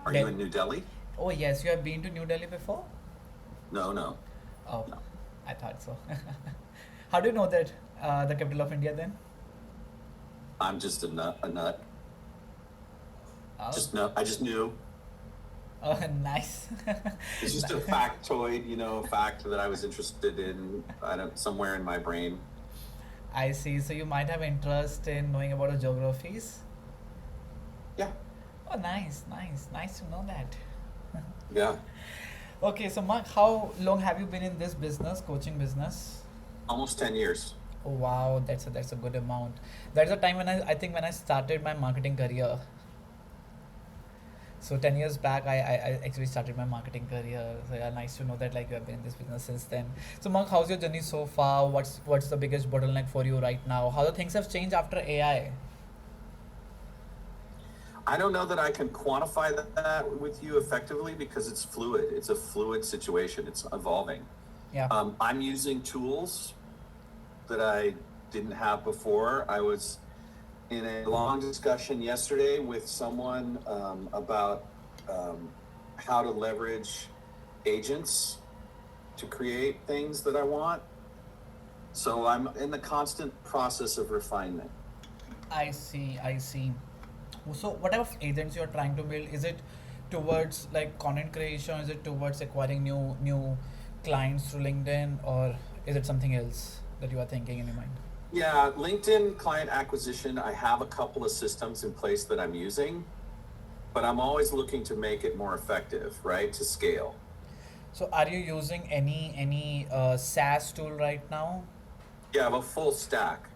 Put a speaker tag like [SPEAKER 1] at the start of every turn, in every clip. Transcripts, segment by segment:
[SPEAKER 1] Are you
[SPEAKER 2] Del-
[SPEAKER 1] in New Delhi?
[SPEAKER 2] oh yes, you have been to New Delhi before?
[SPEAKER 1] No, no,
[SPEAKER 2] Oh,
[SPEAKER 1] no.
[SPEAKER 2] I thought so. How do you know that the capital of India then?
[SPEAKER 1] I'm just a nut. A nut.
[SPEAKER 2] Oh,
[SPEAKER 1] Just no. I just knew.
[SPEAKER 2] oh nice.
[SPEAKER 1] It's just a factoid, fact that I was interested in. I don't somewhere in my brain.
[SPEAKER 2] I see. So you might have interest in knowing about the geographies.
[SPEAKER 1] Yeah,
[SPEAKER 2] Oh, nice, nice, nice to know that.
[SPEAKER 1] yeah.
[SPEAKER 2] Okay, so Mark, how long have you been in this business, coaching business?
[SPEAKER 1] Almost 10 years.
[SPEAKER 2] Oh, wow, that's a good amount. That's the time when I think when I started my marketing career. So 10 years back, I actually started my marketing career. So yeah, nice to know that like you have been in this business since then. So Mark, how's your journey so far? What's the biggest bottleneck for you right now? How the things have changed after AI?
[SPEAKER 1] I don't know that I can quantify that with you effectively because it's fluid. It's a fluid situation. It's evolving.
[SPEAKER 2] Yeah.
[SPEAKER 1] I'm using tools that I didn't have before. I was in a long discussion yesterday with someone about um, how to leverage agents to create things that I want. So I'm in the constant process of refinement.
[SPEAKER 2] I see, I see. So what type of agents you're trying to build? Is it towards like content creation? Is it towards acquiring new clients through LinkedIn, or is it something else that you are thinking in your mind?
[SPEAKER 1] Yeah, LinkedIn client acquisition, I have a couple of systems in place that I'm using, but I'm always looking to make it more effective, right? To scale.
[SPEAKER 2] So are you using any SaaS tool right now?
[SPEAKER 1] Yeah, I have a full stack.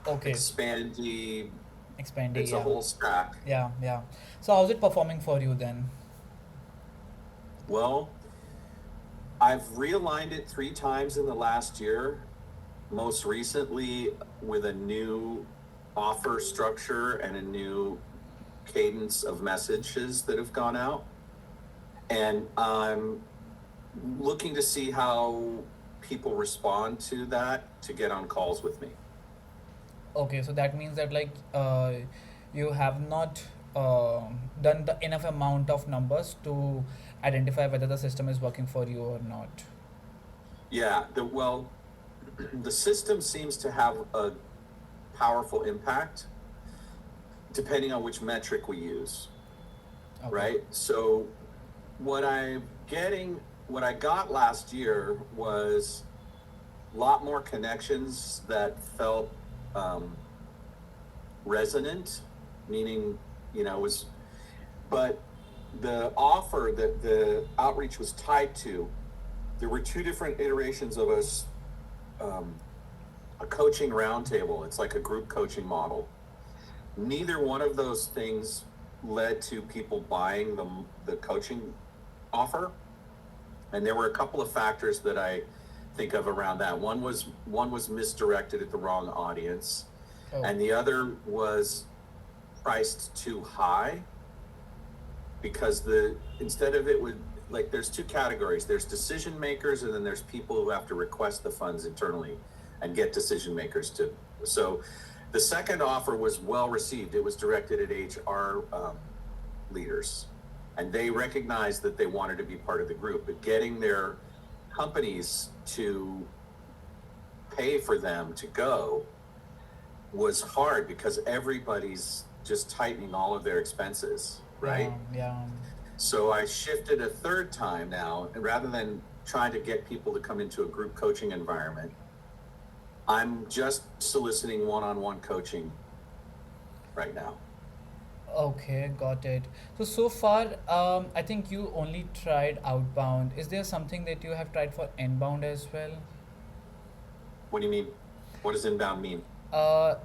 [SPEAKER 2] Okay,
[SPEAKER 1] Expandy,
[SPEAKER 2] Expandy,
[SPEAKER 1] it's a
[SPEAKER 2] yeah,
[SPEAKER 1] whole stack.
[SPEAKER 2] yeah, yeah. So how's it performing for you then?
[SPEAKER 1] Well, I've realigned it 3 times in the last year, most recently with a new offer structure and a new cadence of messages that have gone out. And I'm looking to see how people respond to that to get on calls with me.
[SPEAKER 2] Okay, so that means that like you have not done the enough amount of numbers to identify whether the system is working for you or not.
[SPEAKER 1] Yeah, the system seems to have a powerful impact depending on which metric we use,
[SPEAKER 2] Okay.
[SPEAKER 1] right? So what I'm getting, what I got last year was a lot more connections that felt um, resonant, meaning, was, but the offer that the outreach was tied to, there were two different iterations of us, um, a coaching roundtable. It's like a group coaching model. Neither one of those things led to people buying the coaching offer. And there were a couple of factors that I think of around that. One was misdirected at the wrong audience,
[SPEAKER 2] Oh,
[SPEAKER 1] and the other was priced too high because the instead of it would like there's two categories. There's decision makers and then there's people who have to request the funds internally and get decision makers to. So the second offer was well received. It was directed at HR leaders, and they recognized that they wanted to be part of the group, but getting their companies to pay for them to go was hard because everybody's just tightening all of their expenses,
[SPEAKER 2] yeah,
[SPEAKER 1] right?
[SPEAKER 2] yeah.
[SPEAKER 1] So I shifted a third time now, and rather than trying to get people to come into a group coaching environment, I'm just soliciting one-on-one coaching right now.
[SPEAKER 2] Okay, got it. So so far, I think you only tried outbound. Is there something that you have tried for inbound as well?
[SPEAKER 1] What do you mean? What does inbound mean?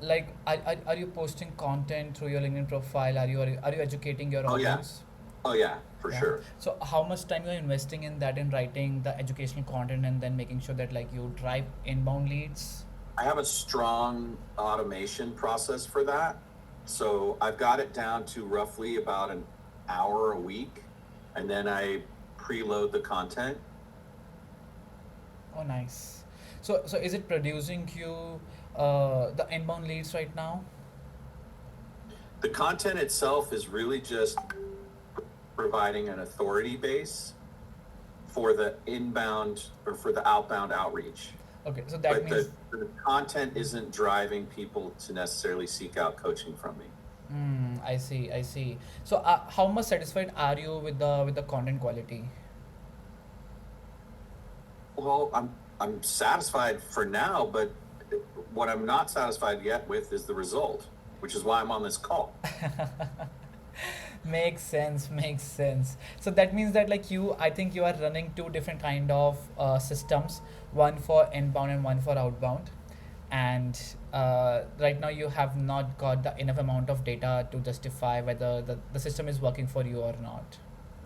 [SPEAKER 2] Like, are you posting content through your LinkedIn profile? Are you educating your
[SPEAKER 1] Oh yeah.
[SPEAKER 2] audience?
[SPEAKER 1] Oh yeah, for
[SPEAKER 2] Yeah.
[SPEAKER 1] sure.
[SPEAKER 2] So how much time you are investing in that, in writing the educational content and then making sure that like you drive inbound leads?
[SPEAKER 1] I have a strong automation process for that. So I've got it down to roughly about an hour a week, and then I preload the content.
[SPEAKER 2] Oh, nice. So is it producing you the inbound leads right now?
[SPEAKER 1] The content itself is really just providing an authority base for the inbound or for the outbound outreach.
[SPEAKER 2] Okay, so that
[SPEAKER 1] But
[SPEAKER 2] means.
[SPEAKER 1] the content isn't driving people to necessarily seek out coaching from me.
[SPEAKER 2] I see, I see. So, how much satisfied are you with the content quality?
[SPEAKER 1] Well, I'm satisfied for now, but what I'm not satisfied yet with is the result, which is why I'm on this call.
[SPEAKER 2] Makes sense, makes sense. So that means that like you, I think you are running two different kind of systems, one for inbound and one for outbound. And right now you have not got the enough amount of data to justify whether the system is working for you or not.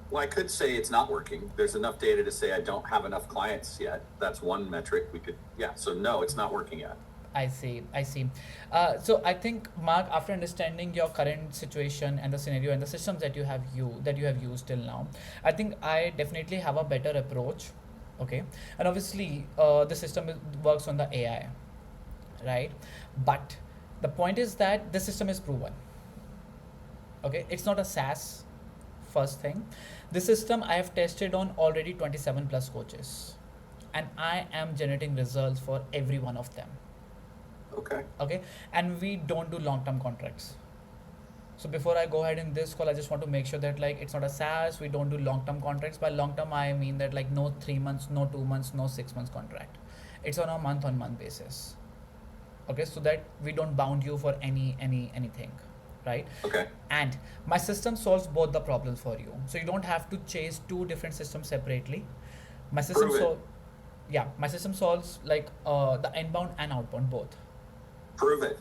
[SPEAKER 1] Well, I could say it's not working. There's enough data to say I don't have enough clients yet. That's one metric we could, yeah. So no, it's not working yet.
[SPEAKER 2] I see, I see. So I think, Mark, after understanding your current situation and the scenario and the systems that you have used till now, I think I definitely have a better approach. Okay, and obviously, the system works on the AI, right? But the point is that the system is proven. Okay, it's not a SaaS. First thing, this system I have tested on already 27 plus coaches, and I am generating results for every one of them.
[SPEAKER 1] Okay.
[SPEAKER 2] Okay, and we don't do long term contracts. So before I go ahead in this call, I just want to make sure that like it's not a SaaS. We don't do long term contracts. By long term, I mean that like no 3 months, no 2 months, no 6 months contract. It's on a month basis. Okay, so that we don't bound you for anything, right?
[SPEAKER 1] Okay.
[SPEAKER 2] And my system solves both the problems for you, so you don't have to chase two different systems separately. My system
[SPEAKER 1] Prove it.
[SPEAKER 2] Yeah, my system solves like the inbound and outbound both.
[SPEAKER 1] Prove it.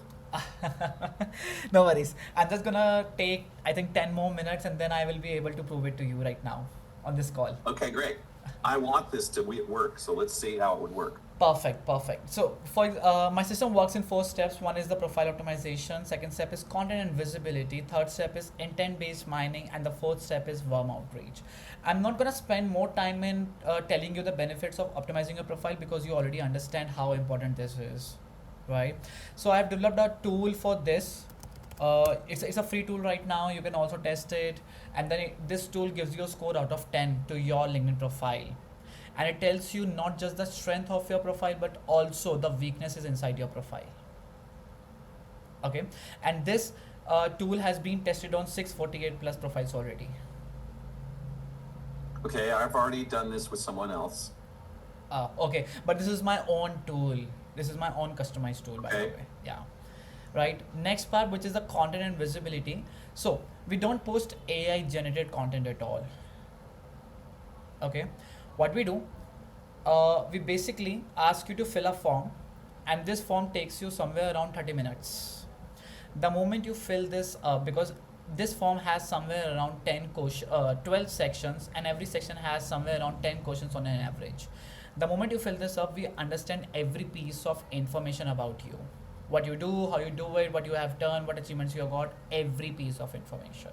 [SPEAKER 2] No worries. I'm just gonna take, I think, 10 more minutes and then I will be able to prove it to you right now on this call.
[SPEAKER 1] Okay, great. I want this to work, so let's see how it would work.
[SPEAKER 2] Perfect, perfect. So for my system works in 4 steps. One is the profile optimization. Second step is content and visibility. Third step is intent-based mining, and the fourth step is warm outreach. I'm not gonna spend more time in telling you the benefits of optimizing your profile because you already understand how important this is, right? So I've developed a tool for this. It's a free tool right now. You can also test it, and then this tool gives you a score out of 10 to your LinkedIn profile, and it tells you not just the strength of your profile but also the weaknesses inside your profile. Okay, and this tool has been tested on 648 plus profiles already.
[SPEAKER 1] Okay, I've already done this with someone else.
[SPEAKER 2] Okay, but this is my own tool. This is my own customized tool, by the
[SPEAKER 1] Okay.
[SPEAKER 2] way. Yeah. Right. Next part, which is the content and visibility. So we don't post AI generated content at all. Okay. What we do, we basically ask you to fill a form, and this form takes you somewhere around 30 minutes. The moment you fill this up, because this form has somewhere around 12 sections, and every section has somewhere around 10 questions on an average. The moment you fill this up, we understand every piece of information about you, what you do, how you do it, what you have done, what achievements you have got, every piece of information.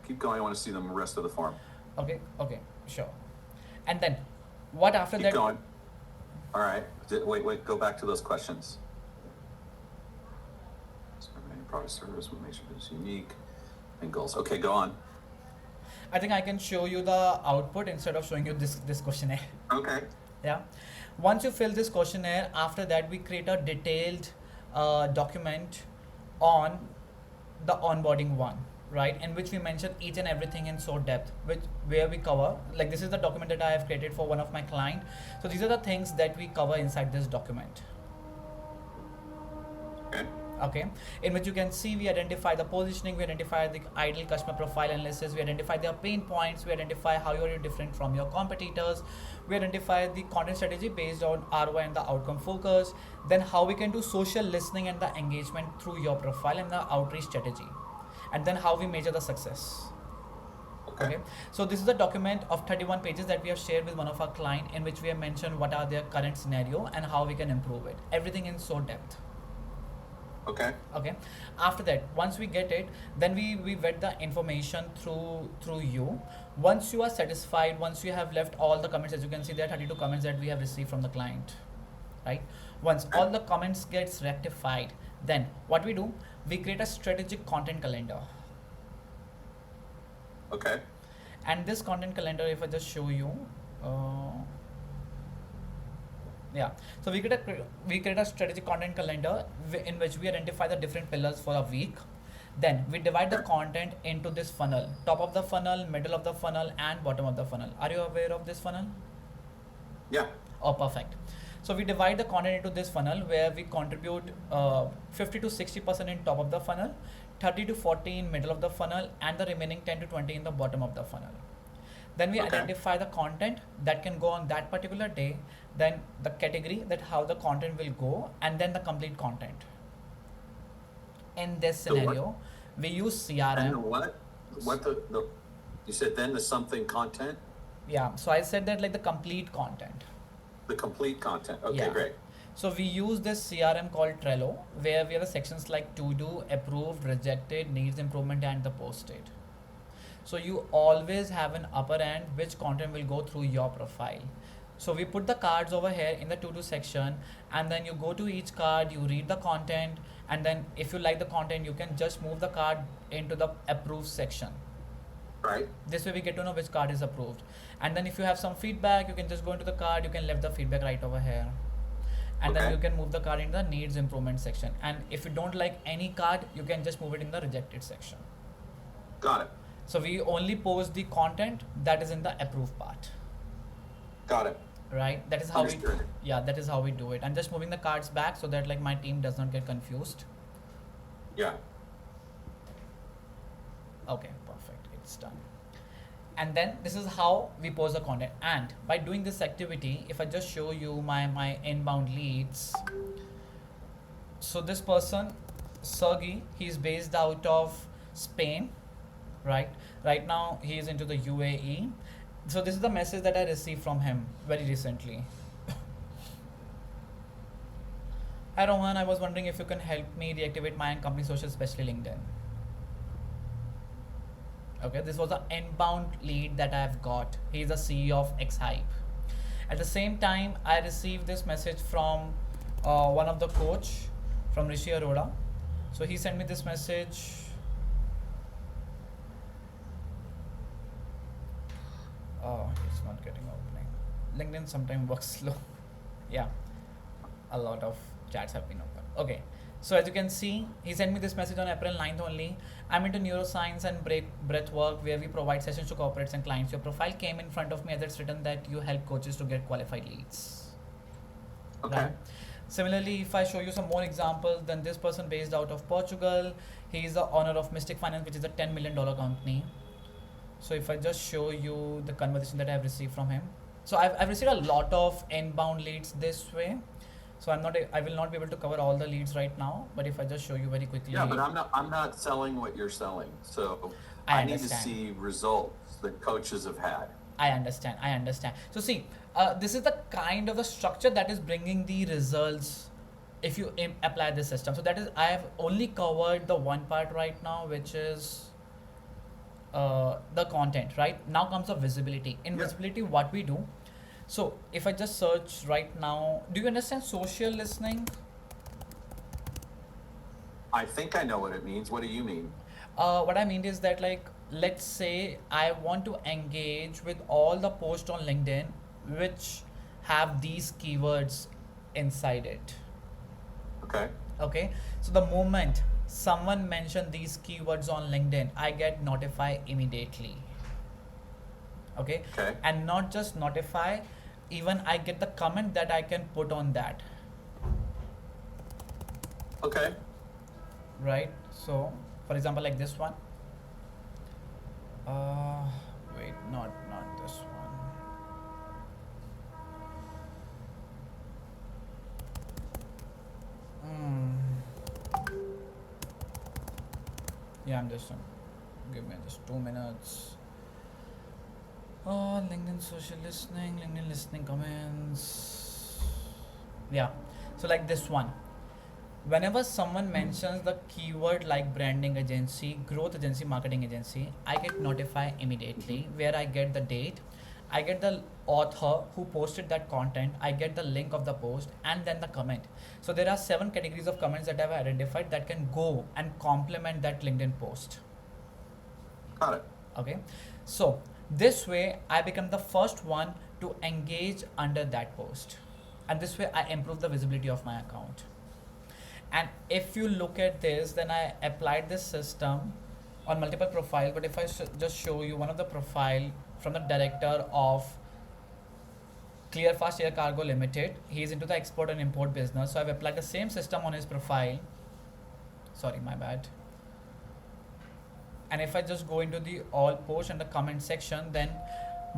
[SPEAKER 1] Keep going. I want to see the rest of the form.
[SPEAKER 2] Okay, okay, sure. And then, what after
[SPEAKER 1] Keep
[SPEAKER 2] that?
[SPEAKER 1] going. All right. Wait. Go back to those questions. Product service, what makes your business unique, and goals. Okay, go on.
[SPEAKER 2] I think I can show you the output instead of showing you this questionnaire.
[SPEAKER 1] Okay.
[SPEAKER 2] Yeah. Once you fill this questionnaire, after that we create a detailed document on the onboarding one, right, in which we mention each and everything in so depth, which where we cover, like, this is the document that I have created for one of my client. So these are the things that we cover inside this document.
[SPEAKER 1] Okay.
[SPEAKER 2] Okay, in which you can see we identify the positioning, we identify the ideal customer profile analysis, we identify their pain points, we identify how you are different from your competitors, we identify the content strategy based on ROI and the outcome focus, then how we can do social listening and the engagement through your profile and the outreach strategy, and then how we measure the success. Okay, so this is a document of 31 pages that we have shared with one of our client, in which we have mentioned what are their current scenario and how we can improve it, everything in so depth.
[SPEAKER 1] Okay.
[SPEAKER 2] Okay, after that, once we get it, then we vet the information through you. Once you are satisfied, once you have left all the comments, as you can see there are 32 comments that we have received from the client, right? Once all the comments gets rectified, then what we do, we create a strategic content calendar.
[SPEAKER 1] Okay.
[SPEAKER 2] And this content calendar, if I just show you, uh, yeah. So we create a strategic content calendar in which we identify the different pillars for a week. Then we divide the
[SPEAKER 1] Okay.
[SPEAKER 2] content into this funnel: top of the funnel, middle of the funnel, and bottom of the funnel. Are you aware of this funnel?
[SPEAKER 1] Yeah.
[SPEAKER 2] Oh, perfect. So we divide the content into this funnel where we contribute 50 to 60% in top of the funnel, 30 to 40 in middle of the funnel, and the remaining 10 to 20 in the bottom of the funnel. Then we
[SPEAKER 1] Okay.
[SPEAKER 2] identify the content that can go on that particular day, then the category that how the content will go, and then the complete content. In this
[SPEAKER 1] So what?
[SPEAKER 2] scenario, we use
[SPEAKER 1] And the
[SPEAKER 2] CRM.
[SPEAKER 1] what? What the? You said then the something content,
[SPEAKER 2] Yeah, so I said that like the complete content.
[SPEAKER 1] the complete content. Okay,
[SPEAKER 2] Yeah.
[SPEAKER 1] great.
[SPEAKER 2] So we use this CRM called Trello, where we have the sections like to do, approved, rejected, needs improvement, and the posted. So you always have an upper end which content will go through your profile. So we put the cards over here in the to do section, and then you go to each card, you read the content, and then if you like the content, you can just move the card into the approved section.
[SPEAKER 1] Right.
[SPEAKER 2] This way we get to know which card is approved. And then if you have some feedback, you can just go into the card, you can leave the feedback right over here. And then
[SPEAKER 1] Okay.
[SPEAKER 2] you can move the card in the needs improvement section. And if you don't like any card, you can just move it in the rejected section.
[SPEAKER 1] Got it.
[SPEAKER 2] So we only post the content that is in the approved part,
[SPEAKER 1] Got it.
[SPEAKER 2] right? That is how we,
[SPEAKER 1] Understood.
[SPEAKER 2] yeah, that is how we do it. I'm just moving the cards back so that like my team does not get confused.
[SPEAKER 1] Yeah.
[SPEAKER 2] Okay, perfect. It's done. And then this is how we post the content. And by doing this activity, if I just show you my inbound leads, so this person, Sergey, he's based out of Spain, right? Right now he is into the UAE. So this is the message that I received from him very recently. Hi Rohan, I was wondering if you can help me reactivate my company social, especially LinkedIn. Okay, this was an inbound lead that I've got. He's the CEO of XHype. At the same time, I received this message from one of the coach from Rishi Arora. So he sent me this message. Oh, it's not getting opening. LinkedIn sometimes works slow. Yeah, a lot of chats have been open. Okay, so as you can see, he sent me this message on April 9th only. I'm into neuroscience and breath work where we provide sessions to corporates and clients. Your profile came in front of me as it's written that you help coaches to get qualified leads.
[SPEAKER 1] Okay.
[SPEAKER 2] Right. Similarly, if I show you some more examples, then this person based out of Portugal, he is the owner of Mystic Finance, which is a $10 million company. So if I just show you the conversation that I've received from him. So I've received a lot of inbound leads this way. So I will not be able to cover all the leads right now, but if I just show you very quickly.
[SPEAKER 1] Yeah, but I'm not selling what you're selling. So
[SPEAKER 2] I
[SPEAKER 1] I need to
[SPEAKER 2] understand.
[SPEAKER 1] see results that coaches have had.
[SPEAKER 2] I understand. I understand. So see, this is the kind of the structure that is bringing the results if you apply this system. So that is, I have only covered the one part right now, which is the content. Right now comes the visibility. In
[SPEAKER 1] Yeah.
[SPEAKER 2] visibility, what we do. So if I just search right now, do you understand social listening?
[SPEAKER 1] I think I know what it means. What do you mean?
[SPEAKER 2] What I mean is that, like, let's say I want to engage with all the posts on LinkedIn which have these keywords inside it.
[SPEAKER 1] Okay.
[SPEAKER 2] Okay, so the moment someone mentioned these keywords on LinkedIn, I get notified immediately. Okay,
[SPEAKER 1] Okay.
[SPEAKER 2] and not just notify, even I get the comment that I can put on that,
[SPEAKER 1] Okay.
[SPEAKER 2] right? So, for example, like this one. Wait, not this one. Yeah, I'm just give me just 2 minutes. LinkedIn social listening, LinkedIn listening comments. Yeah, so like this one. Whenever someone mentions the keyword like branding agency, growth agency, marketing agency, I get notified immediately where I get the date, I get the author who posted that content, I get the link of the post, and then the comment. So there are 7 categories of comments that I've identified that can go and complement that LinkedIn post.
[SPEAKER 1] Got it.
[SPEAKER 2] Okay, so This way, I become the first one to engage under that post. And this way, I improve the visibility of my account. And if you look at this, then I applied this system on multiple profile. But if I just show you one of the profile from the director of Clearfast Air Cargo Limited, he is into the export and import business. So I've applied the same system on his profile. Sorry, my bad. And if I just go into the all post and the comment section, then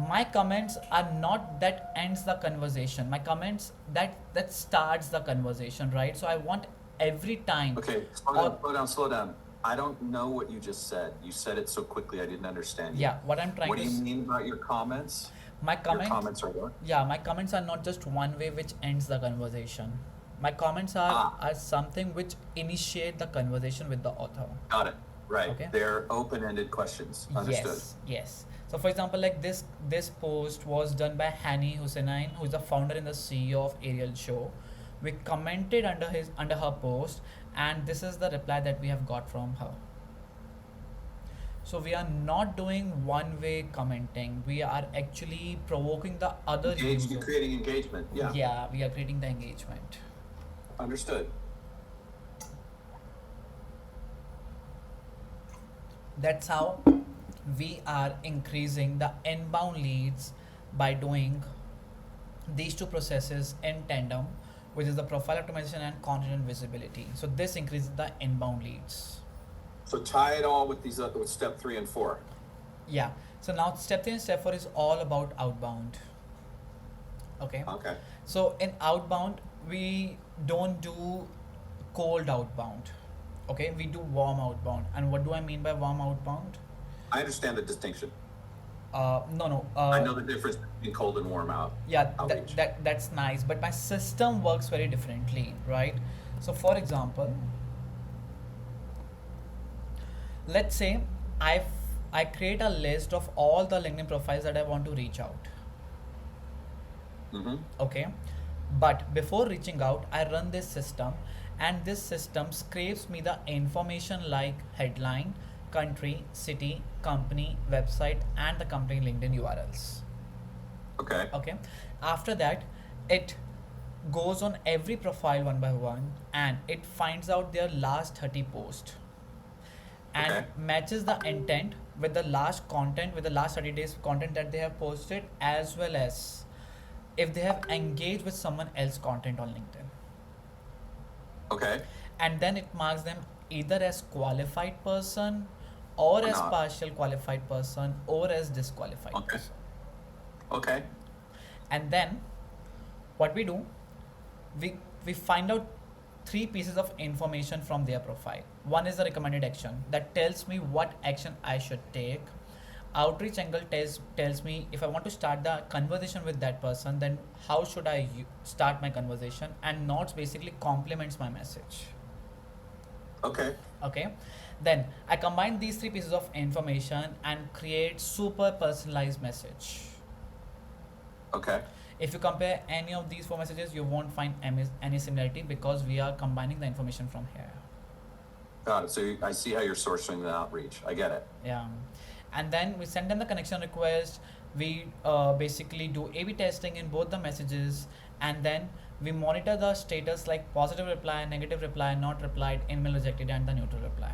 [SPEAKER 2] my comments are not that ends the conversation. My comments that starts the conversation, right? So I want every time.
[SPEAKER 1] Okay, slow down. I don't know what you just said. You said it so quickly I didn't understand you.
[SPEAKER 2] Yeah, what I'm trying
[SPEAKER 1] What
[SPEAKER 2] to
[SPEAKER 1] do you mean by your comments?
[SPEAKER 2] my
[SPEAKER 1] Your
[SPEAKER 2] comment
[SPEAKER 1] comments are what?
[SPEAKER 2] yeah, my comments are not just one way which ends the conversation. My comments are something which initiate the conversation with the author.
[SPEAKER 1] Got it. Right.
[SPEAKER 2] Okay.
[SPEAKER 1] They're open-ended questions. Understood.
[SPEAKER 2] Yes. So for example, like this post was done by Hani Hussein, who is the founder and the CEO of Ariel Show. We commented under her post, and this is the reply that we have got from her. So we are not doing one-way commenting. We are actually provoking the other user.
[SPEAKER 1] Creating engagement. Yeah.
[SPEAKER 2] Yeah, we are creating the engagement.
[SPEAKER 1] Understood.
[SPEAKER 2] That's how we are increasing the inbound leads by doing these two processes in tandem, which is the profile optimization and content visibility. So this increases the inbound leads.
[SPEAKER 1] So tie it all with these with step 3 and 4.
[SPEAKER 2] Yeah. So now step 3 and step 4 is all about outbound. Okay.
[SPEAKER 1] Okay.
[SPEAKER 2] So in outbound, we don't do cold outbound. Okay, we do warm outbound. And what do I mean by warm outbound?
[SPEAKER 1] I understand the distinction.
[SPEAKER 2] No.
[SPEAKER 1] I know the difference between cold and warm out.
[SPEAKER 2] Yeah,
[SPEAKER 1] Outreach.
[SPEAKER 2] that's nice. But my system works very differently, right? So for example, let's say I create a list of all the LinkedIn profiles that I want to reach out.
[SPEAKER 1] Mm-hmm.
[SPEAKER 2] Okay, but before reaching out, I run this system, and this system scrapes me the information like headline, country, city, company, website, and the company LinkedIn URLs.
[SPEAKER 1] Okay.
[SPEAKER 2] Okay, after that, it goes on every profile one by one, and it finds out their last 30 posts and
[SPEAKER 1] Okay.
[SPEAKER 2] matches the intent with the last content, with the last 30 days content that they have posted, as well as if they have engaged with someone else content on LinkedIn.
[SPEAKER 1] Okay.
[SPEAKER 2] And then it marks them either as qualified person or
[SPEAKER 1] Or
[SPEAKER 2] as
[SPEAKER 1] not.
[SPEAKER 2] partial qualified person or as disqualified
[SPEAKER 1] Okay.
[SPEAKER 2] person.
[SPEAKER 1] Okay.
[SPEAKER 2] And then what we do, we find out 3 pieces of information from their profile. One is the recommended action that tells me what action I should take. Outreach angle tells me if I want to start the conversation with that person, then how should I start my conversation. And notes basically complements my message.
[SPEAKER 1] Okay.
[SPEAKER 2] Okay, then I combine these 3 pieces of information and create super personalized message.
[SPEAKER 1] Okay.
[SPEAKER 2] If you compare any of these 4 messages, you won't find any similarity because we are combining the information from here.
[SPEAKER 1] Got it. So I see how you're sourcing the outreach. I get it.
[SPEAKER 2] Yeah, and then we send them the connection request. We basically do A/B testing in both the messages, and then we monitor the status like positive reply, negative reply, not replied, email rejected, and the neutral reply.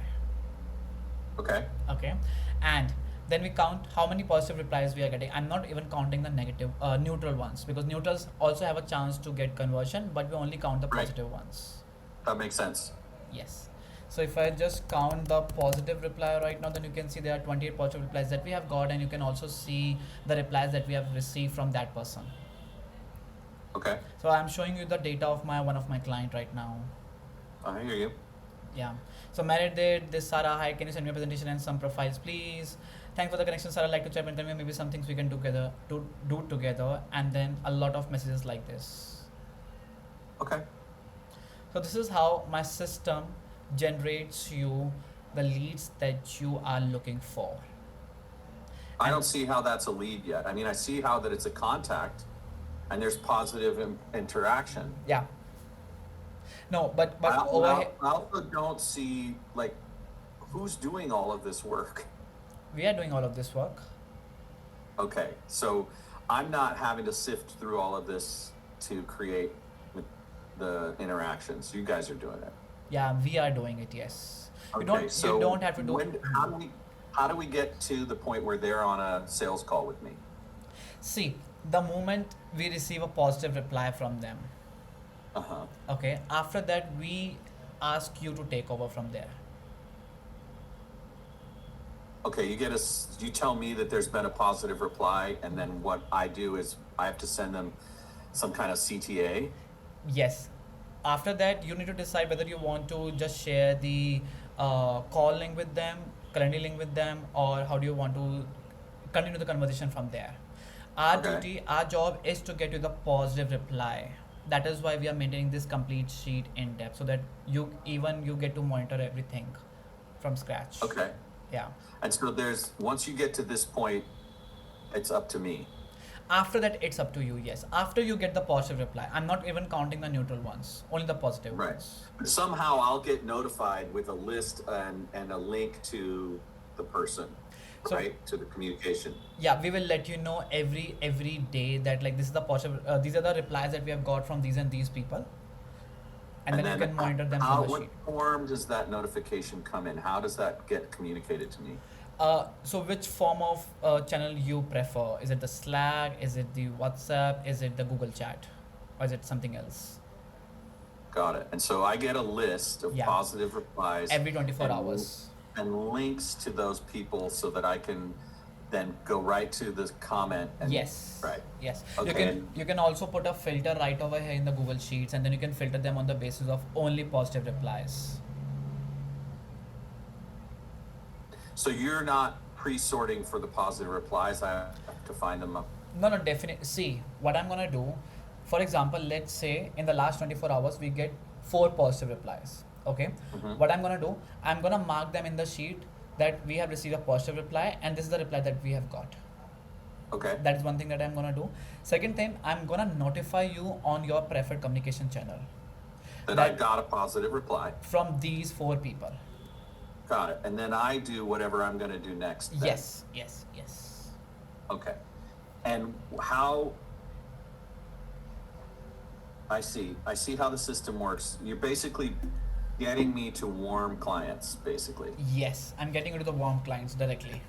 [SPEAKER 1] Okay.
[SPEAKER 2] Okay, and then we count how many positive replies we are getting. I'm not even counting the negative neutral ones, because neutrals also have a chance to get conversion, but we only count the
[SPEAKER 1] Right.
[SPEAKER 2] positive ones.
[SPEAKER 1] That makes sense.
[SPEAKER 2] Yes. So if I just count the positive reply right now, then you can see there are 28 positive replies that we have got, and you can also see the replies that we have received from that person.
[SPEAKER 1] Okay.
[SPEAKER 2] So I'm showing you the data of one of my client right now.
[SPEAKER 1] I hear you.
[SPEAKER 2] Yeah. So married did this Sarah, hi, can you send me a presentation and some profiles, please? Thanks for the connection, Sarah. I'd like to chat and tell me maybe some things we can do together, and then a lot of messages like this.
[SPEAKER 1] Okay.
[SPEAKER 2] So this is how my system generates you the leads that you are looking for.
[SPEAKER 1] I don't see how that's a lead yet. I mean, I see how that it's a contact and there's positive interaction.
[SPEAKER 2] Yeah. No, but
[SPEAKER 1] I
[SPEAKER 2] over here
[SPEAKER 1] also don't see, like, who's doing all of this work.
[SPEAKER 2] we are doing all of this work.
[SPEAKER 1] Okay, so I'm not having to sift through all of this to create the interactions. You guys are doing it.
[SPEAKER 2] Yeah, we are doing it. Yes,
[SPEAKER 1] Okay,
[SPEAKER 2] you
[SPEAKER 1] so
[SPEAKER 2] don't have to do.
[SPEAKER 1] when how do we get to the point where they're on a sales call with me?
[SPEAKER 2] See, the moment we receive a positive reply from them,
[SPEAKER 1] Uh-huh.
[SPEAKER 2] okay, after that we ask you to take over from there.
[SPEAKER 1] Okay, you tell me that there's been a positive reply, and then what I do is I have to send them some kind of CTA.
[SPEAKER 2] Yes. After that, you need to decide whether you want to just share the call link with them, calendar link with them, or how do you want to continue the conversation from there. Our
[SPEAKER 1] Okay.
[SPEAKER 2] duty, our job is to get you the positive reply. That is why we are maintaining this complete sheet in depth so that you get to monitor everything from scratch.
[SPEAKER 1] Okay.
[SPEAKER 2] Yeah.
[SPEAKER 1] And so once you get to this point, it's up to me.
[SPEAKER 2] After that, it's up to you. Yes. After you get the positive reply, I'm not even counting the neutral ones, only the positive
[SPEAKER 1] Right.
[SPEAKER 2] ones.
[SPEAKER 1] Somehow I'll get notified with a list and a link to the person,
[SPEAKER 2] So
[SPEAKER 1] right? To the communication.
[SPEAKER 2] yeah, we will let you know every day that like this is the positive. These are the replies that we have got from these and these people, and
[SPEAKER 1] And
[SPEAKER 2] then you
[SPEAKER 1] then
[SPEAKER 2] can monitor them from the
[SPEAKER 1] what
[SPEAKER 2] sheet.
[SPEAKER 1] form does that notification come in? How does that get communicated to me?
[SPEAKER 2] So which form of channel you prefer? Is it the Slack? Is it the WhatsApp? Is it the Google Chat? Or is it something else?
[SPEAKER 1] Got it. And so I get a list of
[SPEAKER 2] Yeah,
[SPEAKER 1] positive replies
[SPEAKER 2] every 24
[SPEAKER 1] and
[SPEAKER 2] hours.
[SPEAKER 1] and links to those people so that I can then go right to the comment and
[SPEAKER 2] Yes,
[SPEAKER 1] right.
[SPEAKER 2] yes.
[SPEAKER 1] Okay. And
[SPEAKER 2] You can also put a filter right over here in the Google Sheets, and then you can filter them on the basis of only positive replies.
[SPEAKER 1] so you're not pre-sorting for the positive replies. I have to find them up.
[SPEAKER 2] No, no, definitely. See, what I'm gonna do, for example, let's say in the last 24 hours we get four positive replies. Okay,
[SPEAKER 1] Hmm.
[SPEAKER 2] what I'm gonna do, I'm gonna mark them in the sheet that we have received a positive reply, and this is the reply that we have got.
[SPEAKER 1] Okay.
[SPEAKER 2] That is one thing that I'm gonna do. Second thing, I'm gonna notify you on your preferred communication channel
[SPEAKER 1] Then I
[SPEAKER 2] that
[SPEAKER 1] got a positive reply.
[SPEAKER 2] from these four people.
[SPEAKER 1] Got it. And then I do whatever I'm going to do next then.
[SPEAKER 2] Yes, yes, yes.
[SPEAKER 1] Okay. And how I see how the system works. You're basically getting me to warm clients, basically.
[SPEAKER 2] Yes, I'm getting into the warm clients directly.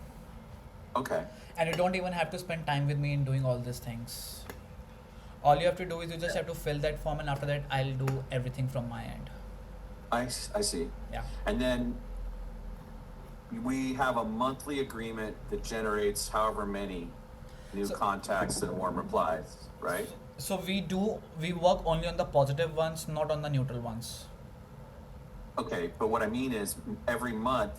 [SPEAKER 1] Okay.
[SPEAKER 2] And you don't even have to spend time with me in doing all these things. All you have to do is you just have to fill that form, and after that, I'll do everything from my end.
[SPEAKER 1] I see.
[SPEAKER 2] Yeah.
[SPEAKER 1] And then we have a monthly agreement that generates however many new
[SPEAKER 2] So,
[SPEAKER 1] contacts and warm replies, right?
[SPEAKER 2] so we work only on the positive ones, not on the neutral ones.
[SPEAKER 1] Okay, but what I mean is every month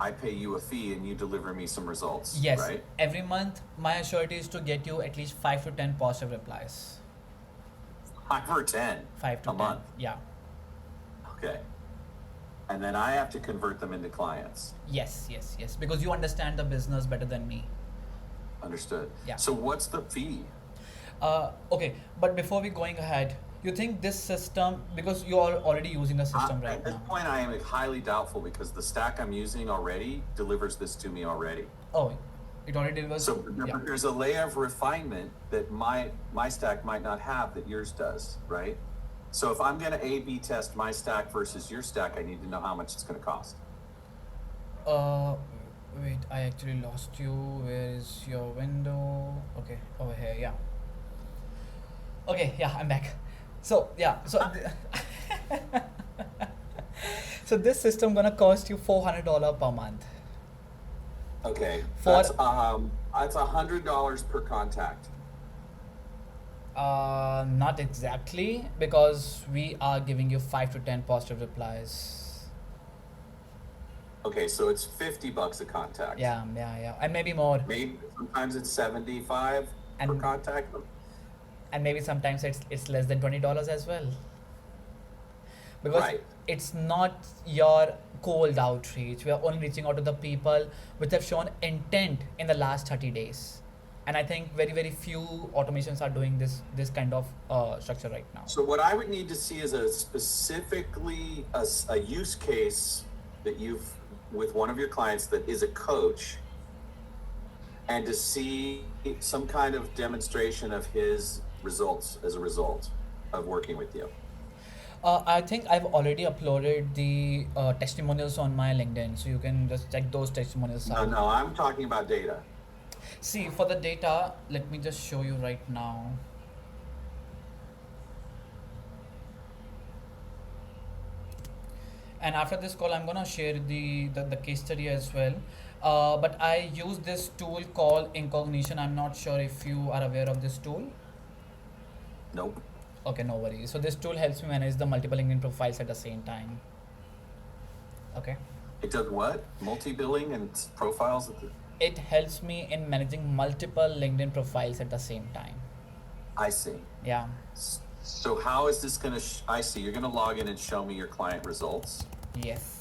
[SPEAKER 1] I pay you a fee and you deliver me some results,
[SPEAKER 2] Yes,
[SPEAKER 1] right?
[SPEAKER 2] every month, my assurity is to get you at least 5 to 10 positive replies.
[SPEAKER 1] 5 or 10
[SPEAKER 2] 5 to
[SPEAKER 1] a
[SPEAKER 2] 10.
[SPEAKER 1] month.
[SPEAKER 2] Yeah.
[SPEAKER 1] Okay. And then I have to convert them into clients.
[SPEAKER 2] Yes, yes, yes. Because you understand the business better than me.
[SPEAKER 1] Understood.
[SPEAKER 2] Yeah.
[SPEAKER 1] So what's the fee?
[SPEAKER 2] Okay, but before we going ahead, you think this system, because you are already using the system
[SPEAKER 1] At
[SPEAKER 2] right
[SPEAKER 1] this
[SPEAKER 2] now.
[SPEAKER 1] point, I am highly doubtful because the stack I'm using already delivers this to me already.
[SPEAKER 2] Oh, it already delivers.
[SPEAKER 1] So
[SPEAKER 2] Yeah.
[SPEAKER 1] but there's a layer of refinement that my stack might not have that yours does, right? So if I'm going to A/B test my stack versus your stack, I need to know how much it's going to cost.
[SPEAKER 2] Uh, Wait, I actually lost you. Where is your window? Okay, over here. Yeah. Okay, yeah, I'm back. So yeah, so this system gonna cost you $400 per month.
[SPEAKER 1] Okay,
[SPEAKER 2] For
[SPEAKER 1] that's $100 per contact.
[SPEAKER 2] not exactly, because we are giving you 5 to 10 positive replies.
[SPEAKER 1] Okay, so it's $50 a contact.
[SPEAKER 2] Yeah, yeah, yeah, and maybe more,
[SPEAKER 1] Maybe sometimes it's 75 per
[SPEAKER 2] and
[SPEAKER 1] contact.
[SPEAKER 2] maybe sometimes it's less than $20 as well, because
[SPEAKER 1] Right.
[SPEAKER 2] it's not your cold outreach. We are only reaching out to the people which have shown intent in the last 30 days, and I think very few automations are doing this kind of structure right now.
[SPEAKER 1] So what I would need to see is a specifically a use case that you've with one of your clients that is a coach and to see some kind of demonstration of his results as a result of working with you.
[SPEAKER 2] I think I've already uploaded the testimonials on my LinkedIn, so you can just check those testimonials
[SPEAKER 1] No,
[SPEAKER 2] out.
[SPEAKER 1] no, I'm talking about data.
[SPEAKER 2] See, for the data, let me just show you right now. And after this call, I'm gonna share the case study as well. But I use this tool called Incognition. I'm not sure if you are aware of this tool.
[SPEAKER 1] Nope.
[SPEAKER 2] Okay, no worries. So this tool helps me manage the multiple LinkedIn profiles at the same time. Okay.
[SPEAKER 1] It does what? Multi-billing and profiles?
[SPEAKER 2] It helps me in managing multiple LinkedIn profiles at the same time.
[SPEAKER 1] I see.
[SPEAKER 2] Yeah.
[SPEAKER 1] So how is this going to, I see, you're going to log in and show me your client results.
[SPEAKER 2] Yes.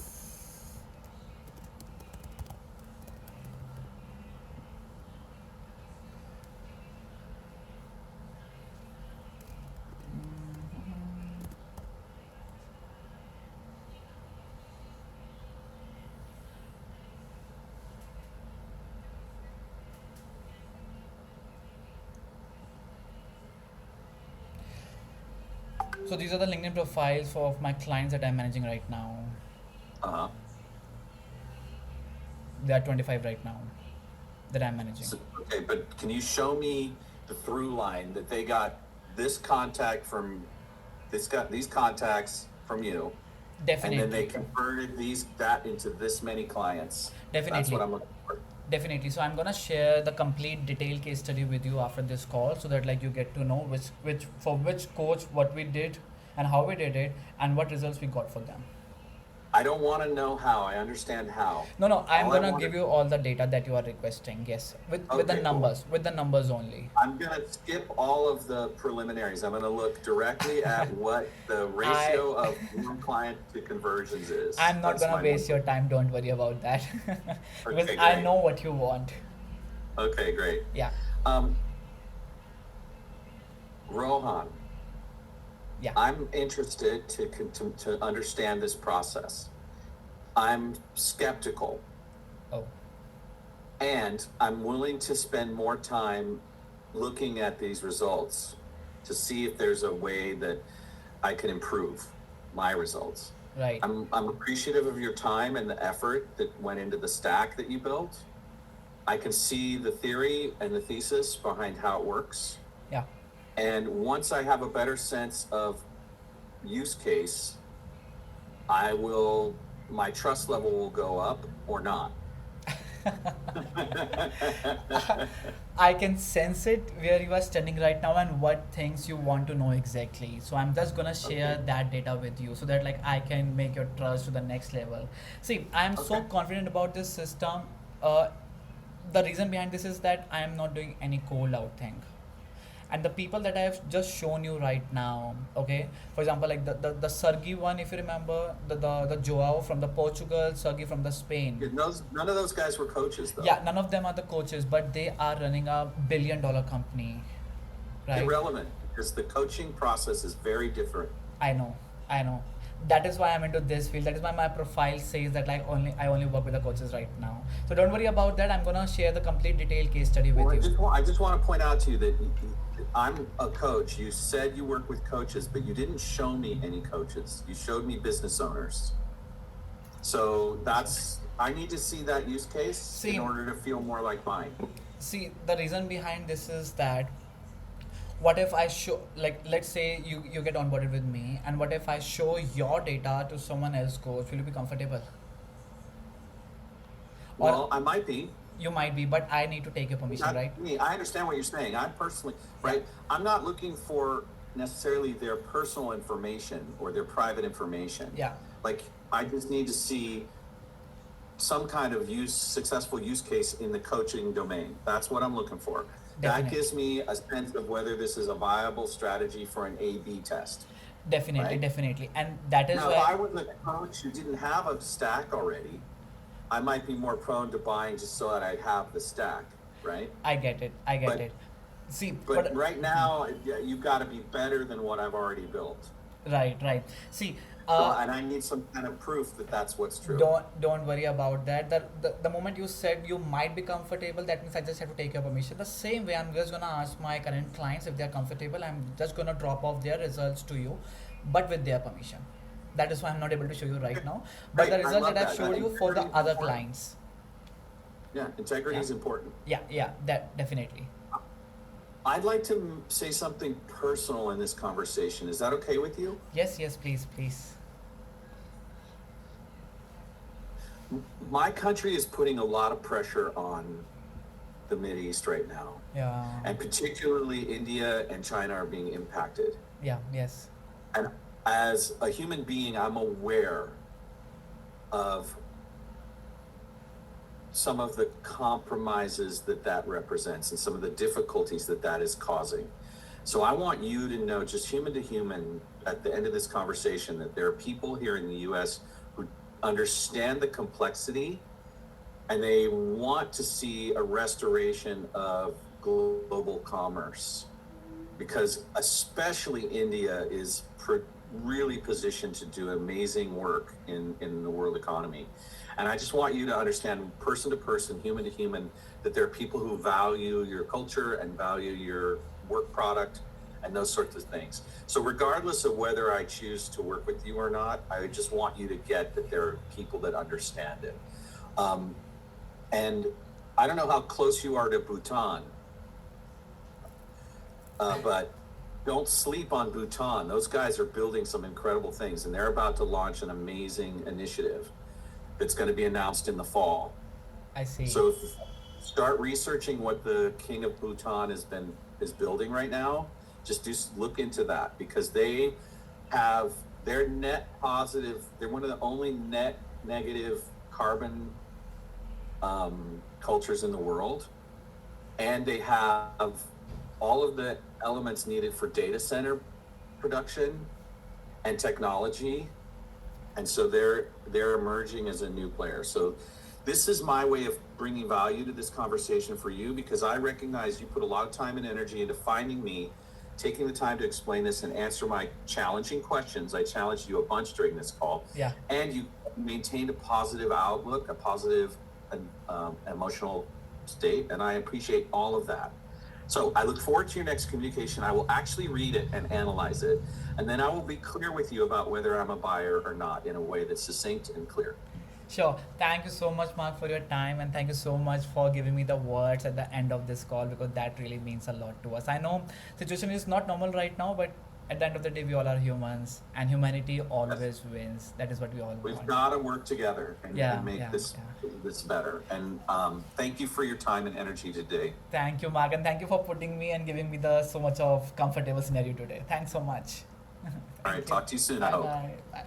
[SPEAKER 2] So these are the LinkedIn profiles of my clients that I'm managing right now.
[SPEAKER 1] Uh-huh.
[SPEAKER 2] There are 25 right now that I'm managing.
[SPEAKER 1] So, okay, but can you show me the through line that they got this contact from, this got these contacts from you, and then they
[SPEAKER 2] Definitely.
[SPEAKER 1] converted that into this many clients? That's what
[SPEAKER 2] Definitely.
[SPEAKER 1] I'm looking for.
[SPEAKER 2] Definitely. So I'm gonna share the complete detailed case study with you after this call, so that like you get to know which for which coach what we did and how we did it and what results we got for them.
[SPEAKER 1] I don't want to know how. I understand how.
[SPEAKER 2] No, no, I'm
[SPEAKER 1] All I
[SPEAKER 2] gonna
[SPEAKER 1] want to,
[SPEAKER 2] give you all the data that you are requesting. Yes,
[SPEAKER 1] okay, cool.
[SPEAKER 2] with the numbers only.
[SPEAKER 1] I'm going to skip all of the preliminaries. I'm going to look directly at what the
[SPEAKER 2] I
[SPEAKER 1] ratio of warm client to conversions is.
[SPEAKER 2] I'm not
[SPEAKER 1] That's
[SPEAKER 2] gonna
[SPEAKER 1] my
[SPEAKER 2] waste your
[SPEAKER 1] number.
[SPEAKER 2] time. Don't worry about that, because
[SPEAKER 1] Okay,
[SPEAKER 2] I
[SPEAKER 1] great.
[SPEAKER 2] know what you want.
[SPEAKER 1] Okay, great.
[SPEAKER 2] Yeah,
[SPEAKER 1] Um, Rohan,
[SPEAKER 2] yeah.
[SPEAKER 1] I'm interested to understand this process. I'm skeptical,
[SPEAKER 2] Oh,
[SPEAKER 1] and I'm willing to spend more time looking at these results to see if there's a way that I can improve my results.
[SPEAKER 2] right.
[SPEAKER 1] I'm appreciative of your time and the effort that went into the stack that you built. I can see the theory and the thesis behind how it works.
[SPEAKER 2] Yeah.
[SPEAKER 1] And once I have a better sense of use case, my trust level will go up or not.
[SPEAKER 2] I can sense it where you are standing right now and what things you want to know exactly. So I'm just gonna share
[SPEAKER 1] Okay.
[SPEAKER 2] that data with you so that like I can make your trust to the next level. See, I'm so
[SPEAKER 1] Okay.
[SPEAKER 2] confident about this system. Uh, the reason behind this is that I am not doing any cold out thing. And the people that I have just shown you right now, okay, for example, like the Sergi one, if you remember, the Joao from the Portugal, Sergi from the Spain.
[SPEAKER 1] None of those guys were coaches, though.
[SPEAKER 2] Yeah, none of them are the coaches, but they are running a billion-dollar company, right?
[SPEAKER 1] Irrelevant, because the coaching process is very different.
[SPEAKER 2] I know, I know. That is why I'm into this field. That is why my profile says that like I only work with the coaches right now. So don't worry about that. I'm gonna share the complete detailed case study
[SPEAKER 1] Well,
[SPEAKER 2] with you.
[SPEAKER 1] I just want to point out to you that I'm a coach. You said you work with coaches, but you didn't show me any coaches. You showed me business owners. So I need to see that use case in
[SPEAKER 2] See,
[SPEAKER 1] order to feel more like mine.
[SPEAKER 2] see, the reason behind this is that what if I show, like, let's say you get onboarded with me, and what if I show your data to someone else, coach? Will you be comfortable? Or
[SPEAKER 1] Well, I might be.
[SPEAKER 2] you might be, but I need to take your permission,
[SPEAKER 1] Not
[SPEAKER 2] right?
[SPEAKER 1] me. I understand what you're saying. I'm personally,
[SPEAKER 2] Yeah.
[SPEAKER 1] right? I'm not looking for necessarily their personal information or their private information.
[SPEAKER 2] Yeah.
[SPEAKER 1] Like, I just need to see some kind of successful use case in the coaching domain. That's what I'm looking for. That
[SPEAKER 2] Definitely.
[SPEAKER 1] gives me a sense of whether this is a viable strategy for an A/B test,
[SPEAKER 2] Definitely,
[SPEAKER 1] right?
[SPEAKER 2] definitely. And that is
[SPEAKER 1] Now, if
[SPEAKER 2] why
[SPEAKER 1] I was a coach who didn't have a stack already, I might be more prone to buying just so that I have the stack, right?
[SPEAKER 2] I get it. I get
[SPEAKER 1] But
[SPEAKER 2] it. See,
[SPEAKER 1] but
[SPEAKER 2] but
[SPEAKER 1] right now, you've got to be better than what I've already built.
[SPEAKER 2] right, right. See,
[SPEAKER 1] So,
[SPEAKER 2] Uh,
[SPEAKER 1] and I need some kind of proof that that's what's true.
[SPEAKER 2] don't worry about that. The moment you said you might be comfortable, that means I just have to take your permission. The same way, I'm just gonna ask my current clients if they're comfortable. I'm just gonna drop off their results to you, but with their permission. That is why I'm not able to show you right
[SPEAKER 1] Okay,
[SPEAKER 2] now. But the
[SPEAKER 1] great. I
[SPEAKER 2] result that
[SPEAKER 1] love
[SPEAKER 2] I've
[SPEAKER 1] that.
[SPEAKER 2] showed you for the
[SPEAKER 1] Integrity is
[SPEAKER 2] other
[SPEAKER 1] important.
[SPEAKER 2] clients.
[SPEAKER 1] Yeah, integrity
[SPEAKER 2] Yeah,
[SPEAKER 1] is important.
[SPEAKER 2] yeah, that definitely.
[SPEAKER 1] I'd like to say something personal in this conversation. Is that okay with you?
[SPEAKER 2] Yes, please, please.
[SPEAKER 1] My country is putting a lot of pressure on the Mid East right now,
[SPEAKER 2] Yeah,
[SPEAKER 1] and particularly India and China are being impacted.
[SPEAKER 2] yeah, yes,
[SPEAKER 1] And as a human being, I'm aware of some of the compromises that that represents and some of the difficulties that that is causing. So I want you to know, just human to human, at the end of this conversation, that there are people here in the US who understand the complexity and they want to see a restoration of global commerce because especially India is really positioned to do amazing work in the world economy. And I just want you to understand, person to person, human to human, that there are people who value your culture and value your work product and those sorts of things. So regardless of whether I choose to work with you or not, I just want you to get that there are people that understand it. Um, and I don't know how close you are to Bhutan, but don't sleep on Bhutan. Those guys are building some incredible things, and they're about to launch an amazing initiative that's going to be announced in the fall.
[SPEAKER 2] I see.
[SPEAKER 1] So start researching what the king of Bhutan is building right now. Just look into that because they have their net positive. They're one of the only net negative carbon cultures in the world, and they have all of the elements needed for data center production and technology, and so they're emerging as a new player. So this is my way of bringing value to this conversation for you because I recognize you put a lot of time and energy into finding me, taking the time to explain this and answer my challenging questions. I challenged you a bunch during this call,
[SPEAKER 2] Yeah.
[SPEAKER 1] and you maintained a positive outlook, a positive emotional state, and I appreciate all of that. So I look forward to your next communication. I will actually read it and analyze it, and then I will be clear with you about whether I'm a buyer or not in a way that's succinct and clear.
[SPEAKER 2] Sure. Thank you so much, Mark, for your time, and thank you so much for giving me the words at the end of this call because that really means a lot to us. I know situation is not normal right now, but at the end of the day, we all are humans, and humanity
[SPEAKER 1] Yes.
[SPEAKER 2] always wins. That is what we all
[SPEAKER 1] We've
[SPEAKER 2] want.
[SPEAKER 1] got to work together and
[SPEAKER 2] Yeah,
[SPEAKER 1] make
[SPEAKER 2] yeah,
[SPEAKER 1] this
[SPEAKER 2] yeah.
[SPEAKER 1] this better. And thank you for your time and energy today.
[SPEAKER 2] Thank you, Mark, and thank you for putting me and giving me the so much of comfortable scenario today. Thanks so much.
[SPEAKER 1] All right,
[SPEAKER 2] Thank you.
[SPEAKER 1] talk to you soon, I
[SPEAKER 2] Bye
[SPEAKER 1] hope.
[SPEAKER 2] bye. Bye.